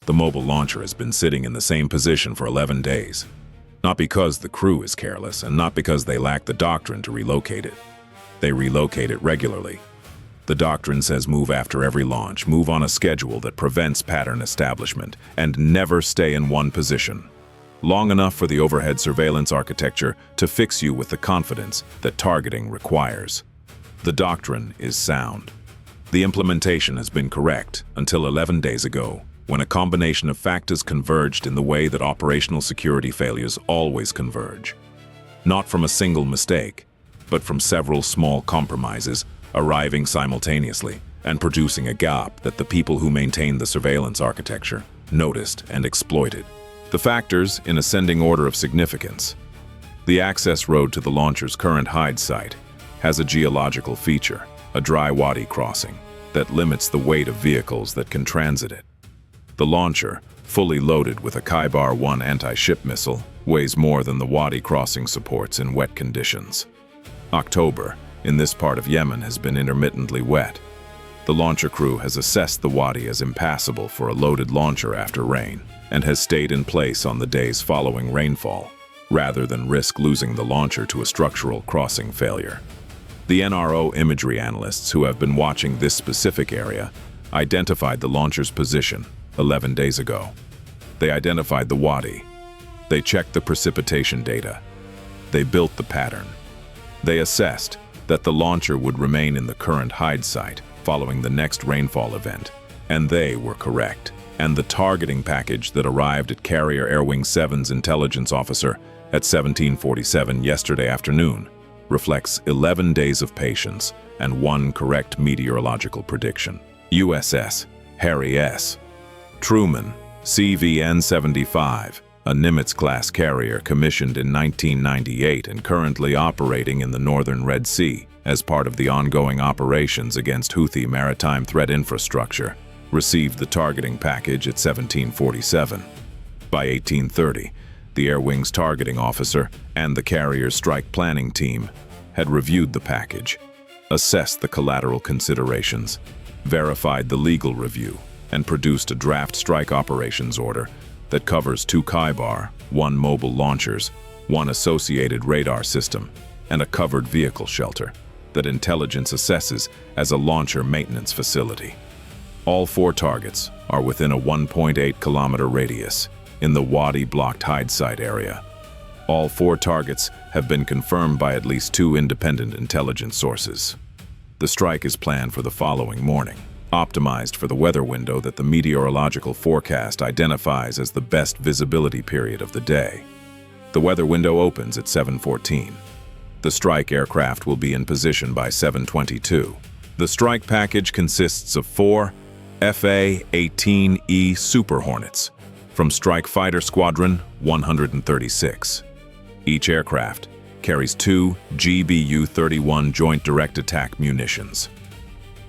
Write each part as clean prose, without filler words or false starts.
The mobile launcher has been sitting in the same position for 11 days. Not because the crew is careless, and not because they lack the doctrine to relocate it. They relocate it regularly. The doctrine says move after every launch, move on a schedule that prevents pattern establishment, and never stay in one position. Long enough for the overhead surveillance architecture to fix you with the confidence that targeting requires. The doctrine is sound. The implementation has been correct until 11 days ago, when a combination of factors converged in the way that operational security failures always converge. Not from a single mistake, but from several small compromises arriving simultaneously and producing a gap that the people who maintained the surveillance architecture noticed and exploited. The factors in ascending order of significance. The access road to the launcher's current hide site has a geological feature, a dry wadi crossing, that limits the weight of vehicles that can transit it. The launcher, fully loaded with a Khaibar 1 anti-ship missile, weighs more than the wadi crossing supports in wet conditions. October, in this part of Yemen, has been intermittently wet. The launcher crew has assessed the wadi as impassable for a loaded launcher after rain, and has stayed in place on the days following rainfall, rather than risk losing the launcher to a structural crossing failure. The NRO imagery analysts who have been watching this specific area identified the launcher's position 11 days ago. They identified the wadi. They checked the precipitation data. They built the pattern. They assessed that the launcher would remain in the current hide site following the next rainfall event, and they were correct. And the targeting package that arrived at Carrier Air Wing 7's intelligence officer at 1747 yesterday afternoon reflects 11 days of patience and one correct meteorological prediction. USS Harry S. Truman, CVN-75, a Nimitz-class carrier commissioned in 1998 and currently operating in the northern Red Sea as part of the ongoing operations against Houthi maritime threat infrastructure, received the targeting package at 1747. By 1830, the Air Wing's targeting officer and the carrier's strike planning team had reviewed the package, assessed the collateral considerations, verified the legal review, and produced a draft strike operations order that covers 2 Khaibar, 1 mobile launchers, 1 associated radar system, and a covered vehicle shelter that intelligence assesses as a launcher maintenance facility. All 4 targets are within a 1.8-kilometer radius in the Wadi-blocked hide site area. All 4 targets have been confirmed by at least 2 independent intelligence sources. The strike is planned for the following morning, optimized for the weather window that the meteorological forecast identifies as the best visibility period of the day. The weather window opens at 7:14. The strike aircraft will be in position by 7:22. The strike package consists of 4 FA-18E Super Hornets from Strike Fighter Squadron 136. Each aircraft carries 2 GBU-31 Joint Direct Attack munitions.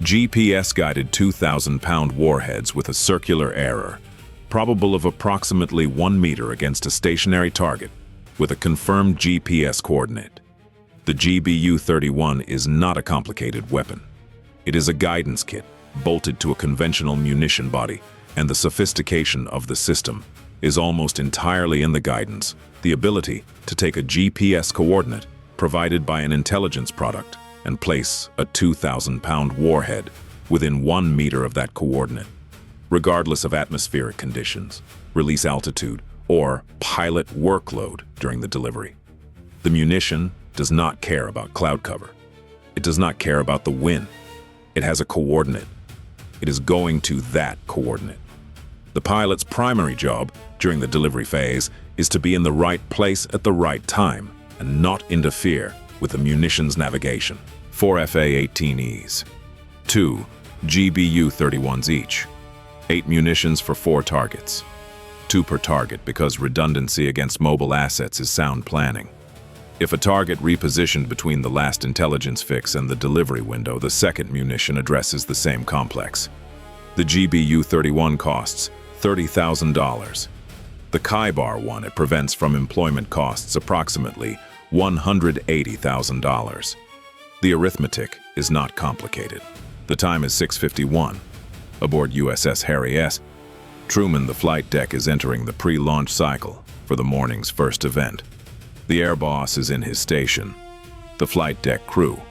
GPS-guided 2,000-pound warheads with a circular error, probable of approximately 1 meter against a stationary target with a confirmed GPS coordinate. The GBU-31 is not a complicated weapon. It is a guidance kit bolted to a conventional munition body, and the sophistication of the system is almost entirely in the guidance, the ability to take a GPS coordinate provided by an intelligence product and place a 2,000-pound warhead within 1 meter of that coordinate, regardless of atmospheric conditions, release altitude, or pilot workload during the delivery. The munition does not care about cloud cover. It does not care about the wind. It has a coordinate. It is going to that coordinate. The pilot's primary job during the delivery phase is to be in the right place at the right time and not interfere with the munition's navigation. 4 FA-18Es, 2 GBU-31s each, 8 munitions for 4 targets, 2 per target because redundancy against mobile assets is sound planning. If a target repositioned between the last intelligence fix and the delivery window, the second munition addresses the same complex. The GBU-31 costs $30,000. The Khaibar one, it prevents from employment costs approximately $180,000. The arithmetic is not complicated. The time is 6:51. Aboard USS Harry S. Truman, the flight deck, is entering the pre-launch cycle for the morning's first event. The air boss is in his station. The flight deck crew,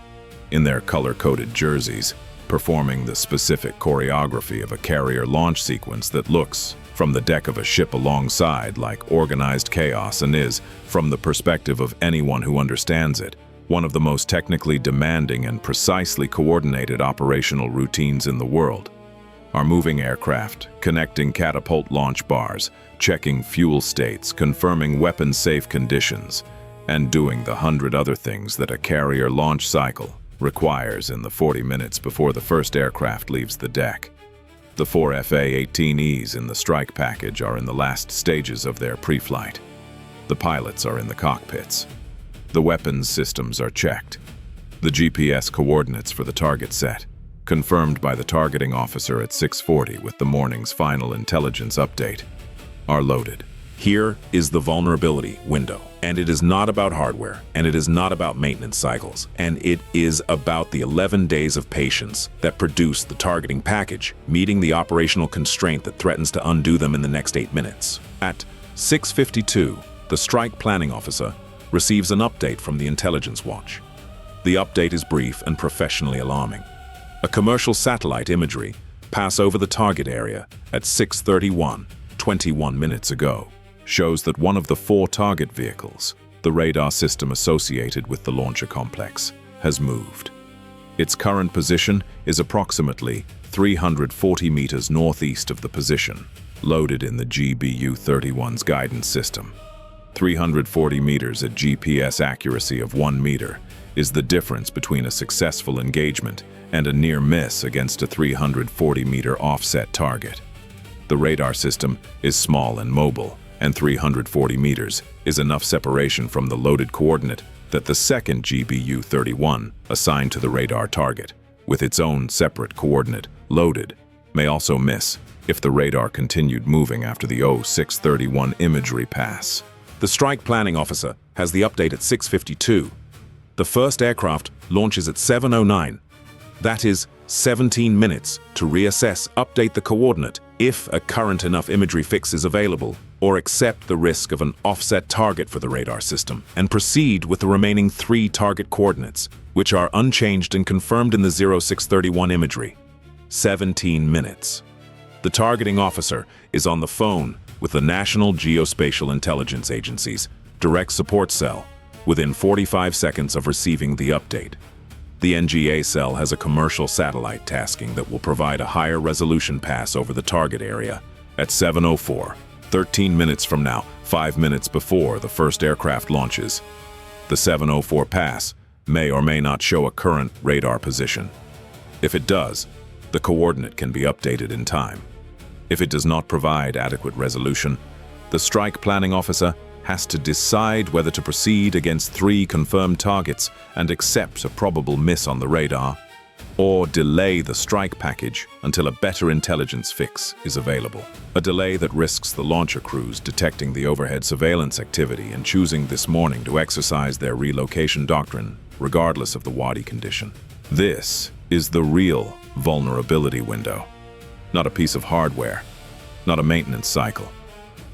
in their color-coded jerseys, performing the specific choreography of a carrier launch sequence that looks, from the deck of a ship alongside, like organized chaos and is, from the perspective of anyone who understands it, one of the most technically demanding and precisely coordinated operational routines in the world. Our moving aircraft, connecting catapult launch bars, checking fuel states, confirming weapons-safe conditions, and doing the 100 other things that a carrier launch cycle requires in the 40 minutes before the first aircraft leaves the deck. The 4 FA-18s in the strike package are in the last stages of their pre-flight. The pilots are in the cockpits. The weapons systems are checked. The GPS coordinates for the target set, confirmed by the targeting officer at 6:40 with the morning's final intelligence update, are loaded. Here is the vulnerability window, and it is not about hardware, and it is not about maintenance cycles, and it is about the 11 days of patience that produce the targeting package, meeting the operational constraint that threatens to undo them in the next 8 minutes. At 6:52, the strike planning officer receives an update from the intelligence watch. The update is brief and professionally alarming. A commercial satellite imagery pass over the target area at 6:31, 21 minutes ago, shows that one of the 4 target vehicles, the radar system associated with the launcher complex, has moved. Its current position is approximately 340 meters northeast of the position, loaded in the GBU-31's guidance system. 340 meters at GPS accuracy of 1 meter is the difference between a successful engagement and a near miss against a 340-meter offset target. The radar system is small and mobile, and 340 meters is enough separation from the loaded coordinate that the second GBU-31 assigned to the radar target, with its own separate coordinate, loaded, may also miss if the radar continued moving after the 0631 imagery pass. The strike planning officer has the update at 6:52. The first aircraft launches at 7:09. That is 17 minutes to reassess, update the coordinate if a current enough imagery fix is available, or accept the risk of an offset target for the radar system, and proceed with the remaining 3 target coordinates, which are unchanged and confirmed in the 0631 imagery. 17 minutes. The targeting officer is on the phone with the National Geospatial Intelligence Agency's direct support cell within 45 seconds of receiving the update. The NGA cell has a commercial satellite tasking that will provide a higher resolution pass over the target area at 7:04, 13 minutes from now, 5 minutes before the first aircraft launches. The 7:04 pass may or may not show a current radar position. If it does, the coordinate can be updated in time. If it does not provide adequate resolution, the strike planning officer has to decide whether to proceed against 3 confirmed targets and accept a probable miss on the radar, or delay the strike package until a better intelligence fix is available. A delay that risks the launcher crews detecting the overhead surveillance activity and choosing this morning to exercise their relocation doctrine, regardless of the Wadi condition. This is the real vulnerability window. Not a piece of hardware, not a maintenance cycle.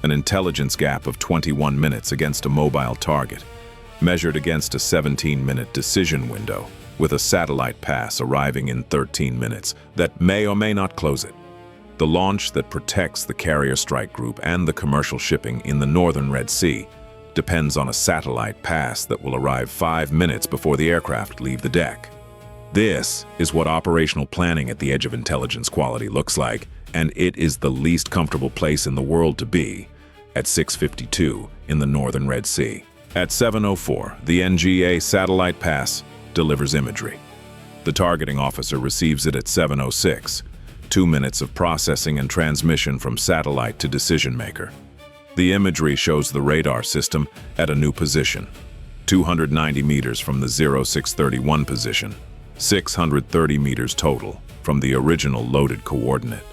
An intelligence gap of 21 minutes against a mobile target, measured against a 17-minute decision window, with a satellite pass arriving in 13 minutes that may or may not close it. The launch that protects the carrier strike group and the commercial shipping in the northern Red Sea depends on a satellite pass that will arrive 5 minutes before the aircraft leave the deck. This is what operational planning at the edge of intelligence quality looks like, and it is the least comfortable place in the world to be at 6:52 in the northern Red Sea. At 7:04, the NGA satellite pass delivers imagery. The targeting officer receives it at 7:06, 2 minutes of processing and transmission from satellite to decision maker. The imagery shows the radar system at a new position, 290 meters from the 0631 position, 630 meters total from the original loaded coordinate.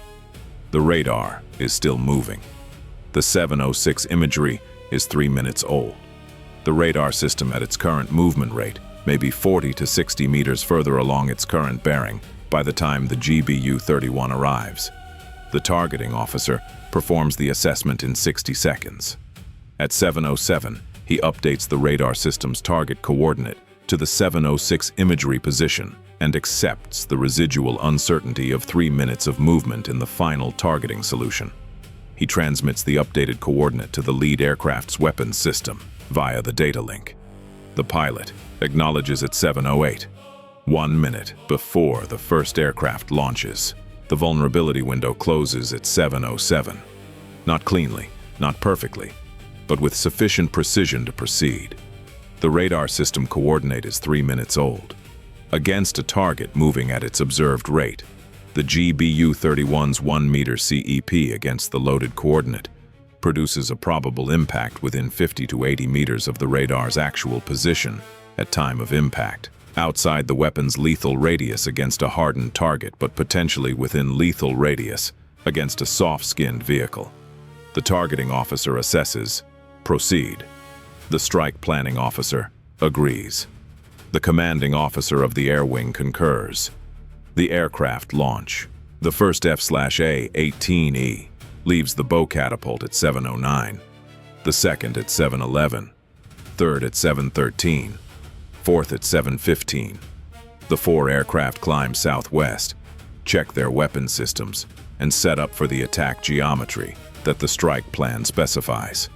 The radar is still moving. The 7:06 imagery is 3 minutes old. The radar system at its current movement rate may be 40 to 60 meters further along its current bearing by the time the GBU-31 arrives. The targeting officer performs the assessment in 60 seconds. At 7:07, he updates the radar system's target coordinate to the 7:06 imagery position and accepts the residual uncertainty of 3 minutes of movement in the final targeting solution. He transmits the updated coordinate to the lead aircraft's weapons system via the data link. The pilot acknowledges at 7:08, 1 minute before the first aircraft launches. The vulnerability window closes at 7:07. Not cleanly, not perfectly, but with sufficient precision to proceed. The radar system coordinate is 3 minutes old. Against a target moving at its observed rate, the GBU-31's 1 meter CEP against the loaded coordinate produces a probable impact within 50 to 80 meters of the radar's actual position at time of impact, outside the weapon's lethal radius against a hardened target, but potentially within lethal radius against a soft-skinned vehicle. The targeting officer assesses, proceed. The strike planning officer agrees. The commanding officer of the air wing concurs. The aircraft launch. The first F/A-18E leaves the bow catapult at 7:09, the second at 7:11, third at 7:13, fourth at 7:15. The 4 aircraft climb southwest, check their weapon systems, and set up for the attack geometry that the strike plan specifies.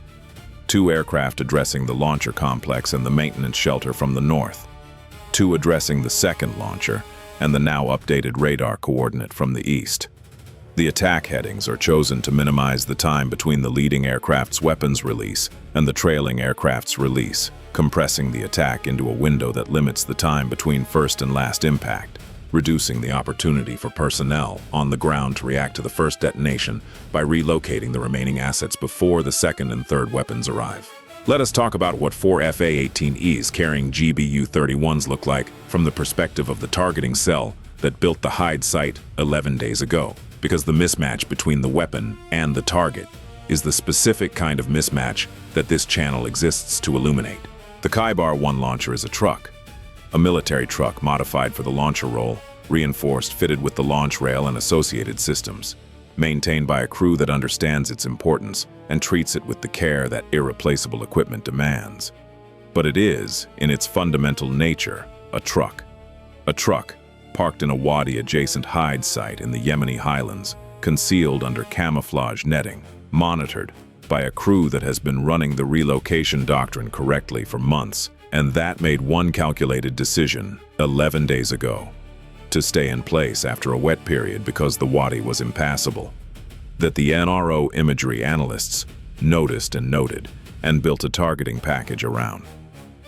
2 aircraft addressing the launcher complex and the maintenance shelter from the north, 2 addressing the second launcher and the now updated radar coordinate from the east. The attack headings are chosen to minimize the time between the leading aircraft's weapons release and the trailing aircraft's release, compressing the attack into a window that limits the time between first and last impact, reducing the opportunity for personnel on the ground to react to the first detonation by relocating the remaining assets before the second and third weapons arrive. Let us talk about what 4 FA-18Es carrying GBU-31s look like from the perspective of the targeting cell that built the Hyde site 11 days ago, because the mismatch between the weapon and the target is the specific kind of mismatch that this channel exists to illuminate. The Khaibar 1 launcher is a truck, a military truck modified for the launcher role, reinforced, fitted with the launch rail and associated systems, maintained by a crew that understands its importance and treats it with the care that irreplaceable equipment demands. But it is, in its fundamental nature, a truck. A truck parked in a wadi-adjacent Hyde site in the Yemeni highlands, concealed under camouflage netting, monitored by a crew that has been running the relocation doctrine correctly for months, and that made one calculated decision 11 days ago: to stay in place after a wet period because the wadi was impassable. That the NRO imagery analysts noticed and noted and built a targeting package around.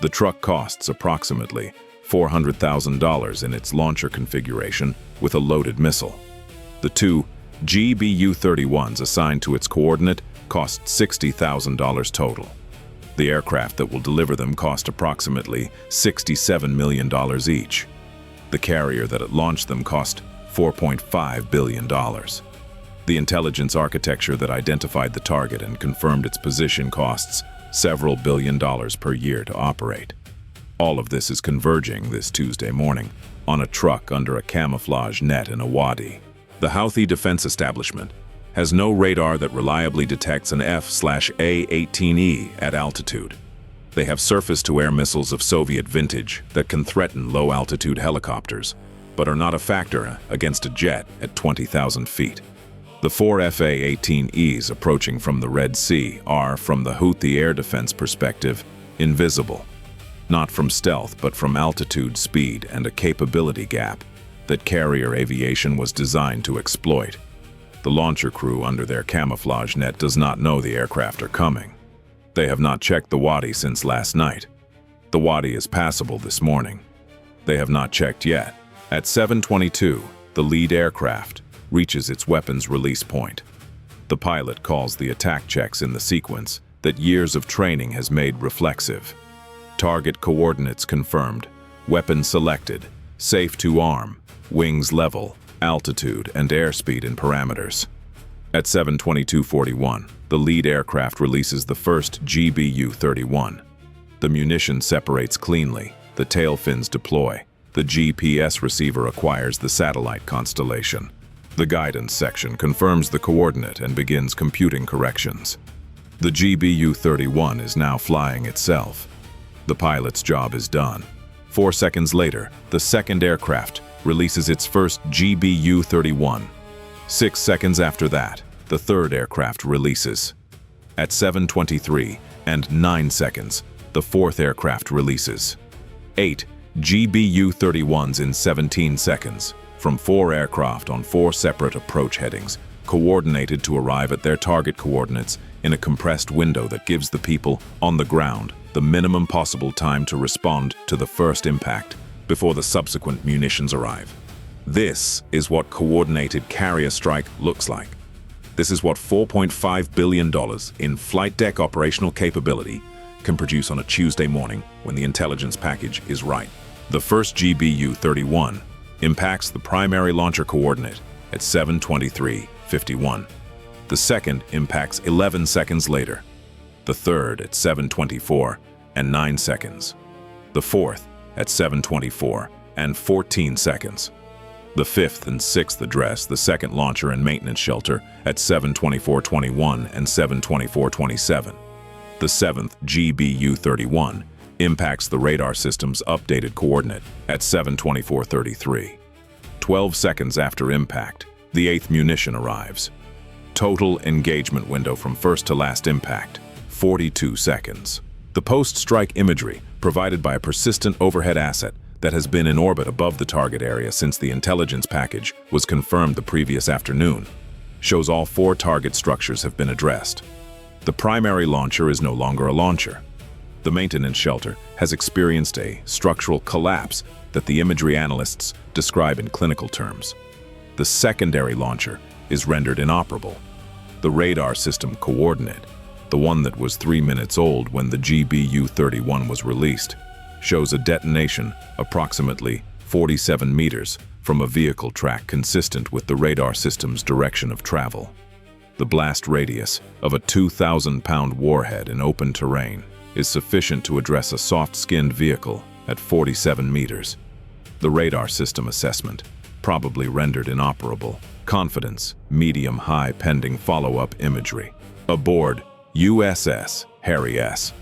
The truck costs approximately $400,000 in its launcher configuration with a loaded missile. The 2 GBU-31s assigned to its coordinate cost $60,000 total. The aircraft that will deliver them cost approximately $67 million each. The carrier that had launched them cost $4.5 billion. The intelligence architecture that identified the target and confirmed its position costs several billion dollars per year to operate. All of this is converging this Tuesday morning on a truck under a camouflage net in a wadi. The Houthi defense establishment has no radar that reliably detects an F/A-18E at altitude. They have surface-to-air missiles of Soviet vintage that can threaten low-altitude helicopters, but are not a factor against a jet at 20,000 feet. The 4 FA-18Es approaching from the Red Sea are, from the Houthi air defense perspective, invisible. Not from stealth, but from altitude, speed, and a capability gap that carrier aviation was designed to exploit. The launcher crew under their camouflage net does not know the aircraft are coming. They have not checked the wadi since last night. The wadi is passable this morning. They have not checked yet. At 7:22, the lead aircraft reaches its weapons release point. The pilot calls the attack checks in the sequence that years of training has made reflexive. Target coordinates confirmed, weapon selected, safe to arm, wings level, altitude, and airspeed in parameters. At 7:22:41, the lead aircraft releases the first GBU-31. The munition separates cleanly, the tail fins deploy, the GPS receiver acquires the satellite constellation. The guidance section confirms the coordinate and begins computing corrections. The GBU-31 is now flying itself. The pilot's job is done. 4 seconds later, the second aircraft releases its first GBU-31. 6 seconds after that, the third aircraft releases. At 7:23 and 9 seconds, the fourth aircraft releases. 8 GBU-31s in 17 seconds, from 4 aircraft on 4 separate approach headings, coordinated to arrive at their target coordinates in a compressed window that gives the people on the ground the minimum possible time to respond to the first impact before the subsequent munitions arrive. This is what coordinated carrier strike looks like. This is what $4.5 billion in flight deck operational capability can produce on a Tuesday morning when the intelligence package is right. The first GBU-31 impacts the primary launcher coordinate at 7:23:51. The second impacts 11 seconds later. The third at 7:24 and 9 seconds. The fourth at 7:24 and 14 seconds. The fifth and sixth address the second launcher and maintenance shelter at 7:24:21 and 7:24:27. The seventh GBU-31 impacts the radar system's updated coordinate at 7:24:33. 12 seconds after impact, the eighth munition arrives. Total engagement window from first to last impact, 42 seconds. The post-strike imagery, provided by a persistent overhead asset that has been in orbit above the target area since the intelligence package was confirmed the previous afternoon, shows all 4 target structures have been addressed. The primary launcher is no longer a launcher. The maintenance shelter has experienced a structural collapse that the imagery analysts describe in clinical terms. The secondary launcher is rendered inoperable. The radar system coordinate, the one that was 3 minutes old when the GBU-31 was released, shows a detonation approximately 47 meters from a vehicle track consistent with the radar system's direction of travel. The blast radius of a 2,000-pound warhead in open terrain is sufficient to address a soft-skinned vehicle at 47 meters. The radar system assessment, probably rendered inoperable. Confidence, medium-high pending follow-up imagery. Aboard USS Harry S.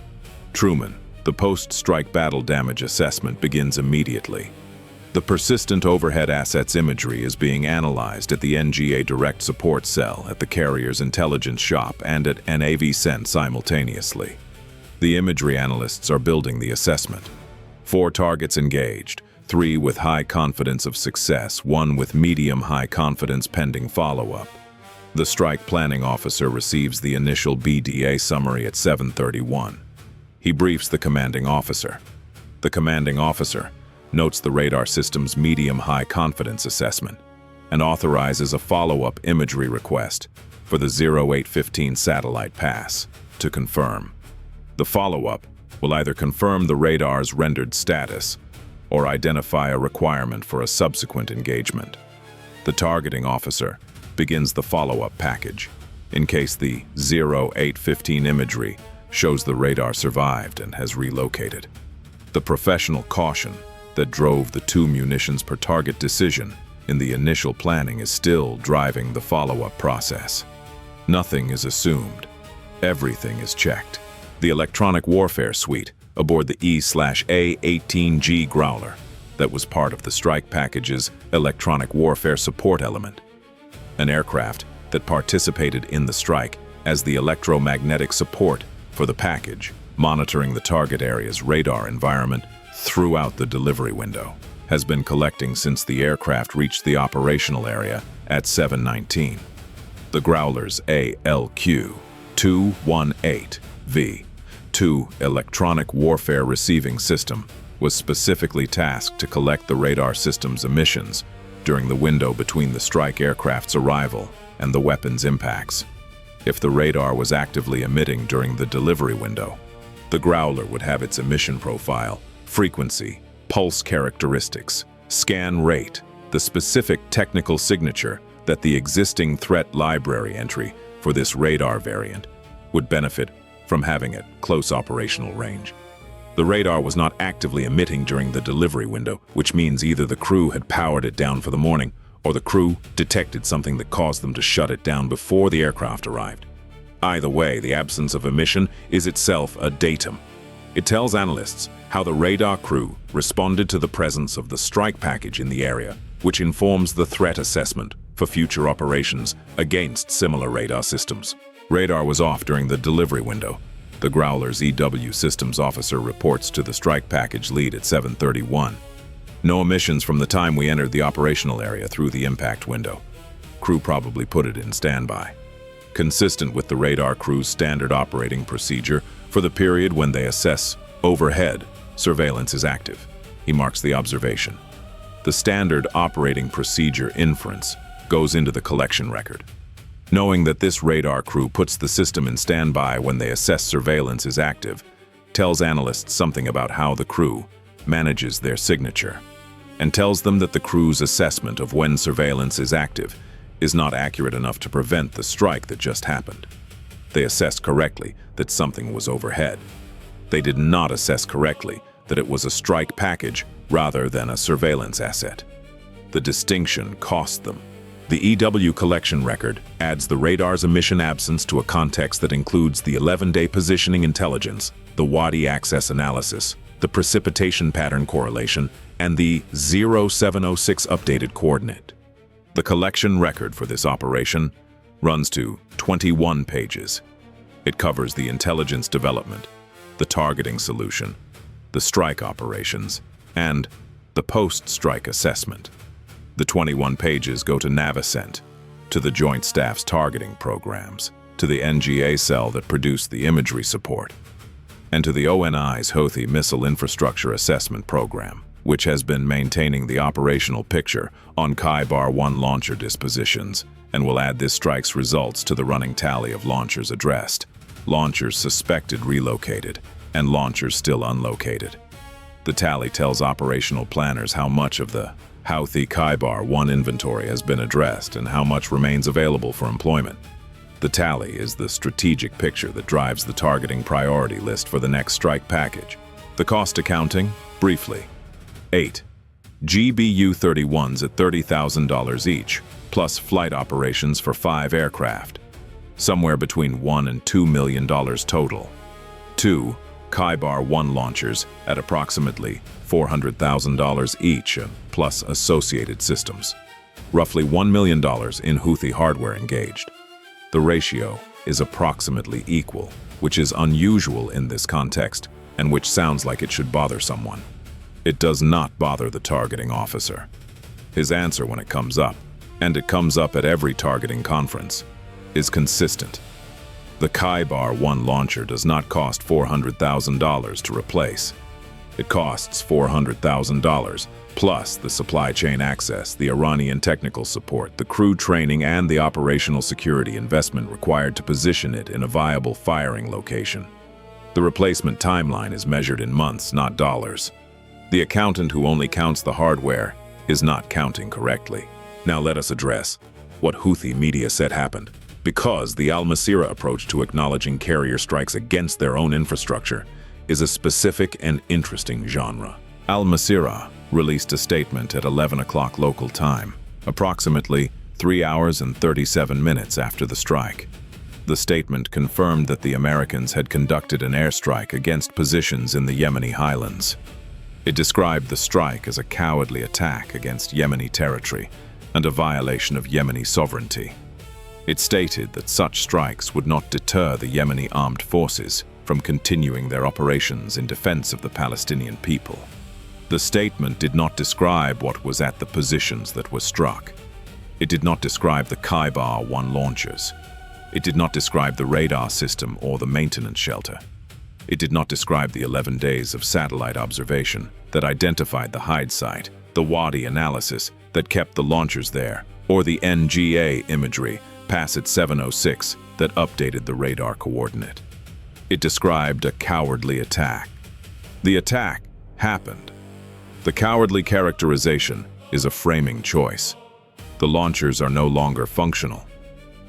Truman, the post-strike battle damage assessment begins immediately. The persistent overhead assets imagery is being analyzed at the NGA Direct Support Cell at the carrier's intelligence shop and at NAVCENT simultaneously. The imagery analysts are building the assessment. 4 targets engaged, 3 with high confidence of success, 1 with medium-high confidence pending follow-up. The strike planning officer receives the initial BDA summary at 7:31. He briefs the commanding officer. The commanding officer notes the radar system's medium-high confidence assessment and authorizes a follow-up imagery request for the 0815 satellite pass to confirm. The follow-up will either confirm the radar's rendered status or identify a requirement for a subsequent engagement. The targeting officer begins the follow-up package in case the 0815 imagery shows the radar survived and has relocated. The professional caution that drove the 2 munitions per target decision in the initial planning is still driving the follow-up process. Nothing is assumed. Everything is checked. The electronic warfare suite aboard the A-18G Growler that was part of the strike package's electronic warfare support element. An aircraft that participated in the strike as the electromagnetic support for the package, monitoring the target area's radar environment throughout the delivery window, has been collecting since the aircraft reached the operational area at 7:19. The Growler's ALQ-218V2 electronic warfare receiving system was specifically tasked to collect the radar system's emissions during the window between the strike aircraft's arrival and the weapon's impacts. If the radar was actively emitting during the delivery window, the Growler would have its emission profile, frequency, pulse characteristics, scan rate, the specific technical signature that the existing threat library entry for this radar variant would benefit from having at close operational range. The radar was not actively emitting during the delivery window, which means either the crew had powered it down for the morning or the crew detected something that caused them to shut it down before the aircraft arrived. Either way, the absence of emission is itself a datum. It tells analysts how the radar crew responded to the presence of the strike package in the area, which informs the threat assessment for future operations against similar radar systems. Radar was off during the delivery window. The Growler's EW systems officer reports to the strike package lead at 7:31. No emissions from the time we entered the operational area through the impact window. Crew probably put it in standby. Consistent with the radar crew's standard operating procedure for the period when they assess overhead, surveillance is active. He marks the observation. The standard operating procedure inference goes into the collection record. Knowing that this radar crew puts the system in standby when they assess surveillance is active tells analysts something about how the crew manages their signature, and tells them that the crew's assessment of when surveillance is active is not accurate enough to prevent the strike that just happened. They assessed correctly that something was overhead. They did not assess correctly that it was a strike package rather than a surveillance asset. The distinction cost them. The EW collection record adds the radar's emission absence to a context that includes the 11-day positioning intelligence, the Wadi access analysis, the precipitation pattern correlation, and the 0706 updated coordinate. The collection record for this operation runs to 21 pages. It covers the intelligence development, the targeting solution, the strike operations, and the post-strike assessment. The 21 pages go to NAVCENT, to the Joint Staff's targeting programs, to the NGA cell that produced the imagery support, and to the ONI's Houthi Missile Infrastructure Assessment Program, which has been maintaining the operational picture on Khaibar 1 launcher dispositions, and will add this strike's results to the running tally of launchers addressed, launchers suspected relocated, and launchers still unlocated. The tally tells operational planners how much of the Houthi Khaibar 1 inventory has been addressed and how much remains available for employment. The tally is the strategic picture that drives the targeting priority list for the next strike package. The cost accounting, briefly. 8 GBU-31s at $30,000 each, plus flight operations for 5 aircraft. Somewhere between $1 and $2 million total. 2 Khaibar 1 launchers at approximately $400,000 each, plus associated systems. Roughly $1 million in Houthi hardware engaged. The ratio is approximately equal, which is unusual in this context, and which sounds like it should bother someone. It does not bother the targeting officer. His answer when it comes up, and it comes up at every targeting conference, is consistent. The Khaibar 1 launcher does not cost $400,000 to replace. It costs $400,000, plus the supply chain access, the Iranian technical support, the crew training, and the operational security investment required to position it in a viable firing location. The replacement timeline is measured in months, not dollars. The accountant who only counts the hardware is not counting correctly. Now let us address what Houthi media said happened. Because the Al Masirah approach to acknowledging carrier strikes against their own infrastructure is a specific and interesting genre. Al Masirah released a statement at 11 o'clock local time, approximately 3 hours and 37 minutes after the strike. The statement confirmed that the Americans had conducted an airstrike against positions in the Yemeni highlands. It described the strike as a cowardly attack against Yemeni territory and a violation of Yemeni sovereignty. It stated that such strikes would not deter the Yemeni armed forces from continuing their operations in defense of the Palestinian people. The statement did not describe what was at the positions that were struck. It did not describe the Khaibar 1 launchers. It did not describe the radar system or the maintenance shelter. It did not describe the 11 days of satellite observation that identified the hide site, the Wadi analysis that kept the launchers there, or the NGA imagery past at 706 that updated the radar coordinate. It described a cowardly attack. The attack happened. The cowardly characterization is a framing choice. The launchers are no longer functional.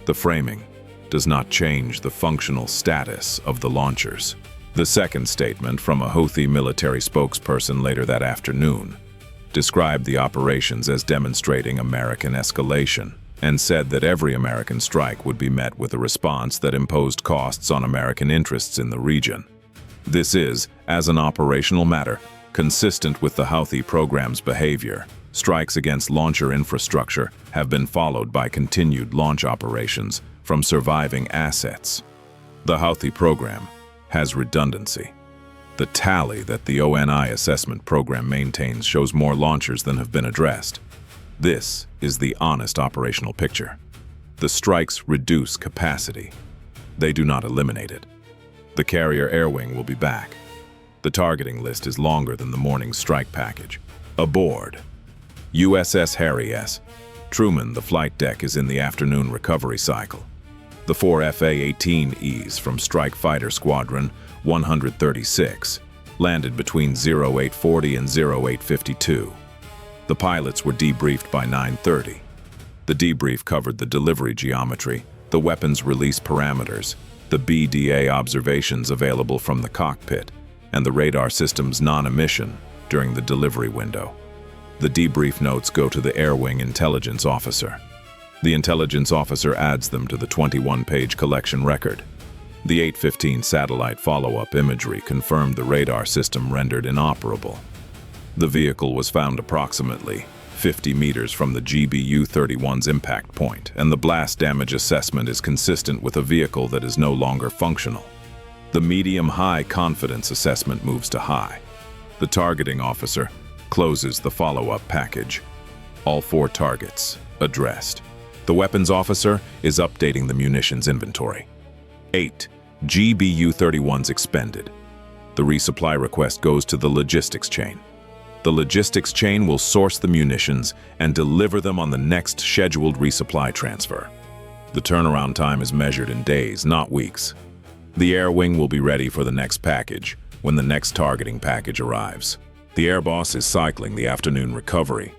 The framing does not change the functional status of the launchers. The second statement from a Houthi military spokesperson later that afternoon described the operations as demonstrating American escalation, and said that every American strike would be met with a response that imposed costs on American interests in the region. This is, as an operational matter, consistent with the Houthi program's behavior. Strikes against launcher infrastructure have been followed by continued launch operations from surviving assets. The Houthi program has redundancy. The tally that the ONI assessment program maintains shows more launchers than have been addressed. This is the honest operational picture. The strikes reduce capacity. They do not eliminate it. The carrier air wing will be back. The targeting list is longer than the morning's strike package. Aboard USS Harry S. Truman, the flight deck is in the afternoon recovery cycle. The 4 FA-18Es from Strike Fighter Squadron 136 landed between 0840 and 0852. The pilots were debriefed by 9:30. The debrief covered the delivery geometry, the weapons release parameters, the BDA observations available from the cockpit, and the radar system's non-emission during the delivery window. The debrief notes go to the Air Wing Intelligence Officer. The Intelligence Officer adds them to the 21-page collection record. The 815 satellite follow-up imagery confirmed the radar system rendered inoperable. The vehicle was found approximately 50 meters from the GBU-31's impact point, and the blast damage assessment is consistent with a vehicle that is no longer functional. The medium-high confidence assessment moves to high. The targeting officer closes the follow-up package. All 4 targets addressed. The weapons officer is updating the munitions inventory. 8 GBU-31s expended. The resupply request goes to the logistics chain. The logistics chain will source the munitions and deliver them on the next scheduled resupply transfer. The turnaround time is measured in days, not weeks. The air wing will be ready for the next package when the next targeting package arrives. The air boss is cycling the afternoon recovery.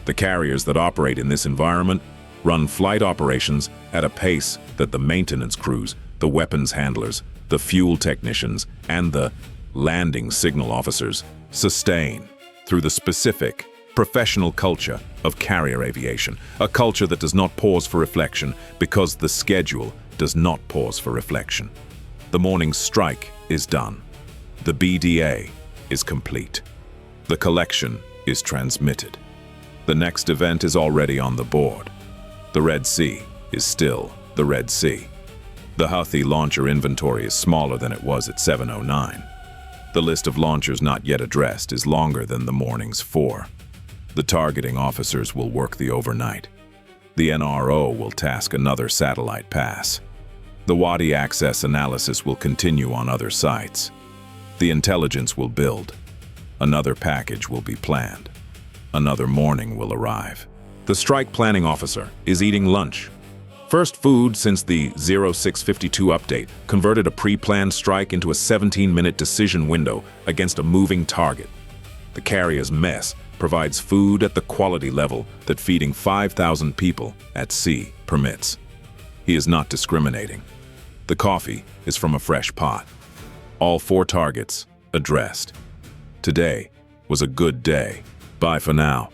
The carriers that operate in this environment run flight operations at a pace that the maintenance crews, the weapons handlers, the fuel technicians, and the landing signal officers sustain through the specific, professional culture of carrier aviation, a culture that does not pause for reflection because the schedule does not pause for reflection. The morning's strike is done. The BDA is complete. The collection is transmitted. The next event is already on the board. The Red Sea is still the Red Sea. The Houthi launcher inventory is smaller than it was at 7:09. The list of launchers not yet addressed is longer than the morning's 4. The targeting officers will work the overnight. The NRO will task another satellite pass. The Wadi access analysis will continue on other sites. The intelligence will build. Another package will be planned. Another morning will arrive. The strike planning officer is eating lunch. First food since the 0652 update converted a pre-planned strike into a 17-minute decision window against a moving target. The carrier's mess provides food at the quality level that feeding 5,000 people at sea permits. He is not discriminating. The coffee is from a fresh pot. All 4 targets addressed. Today was a good day. Bye for now.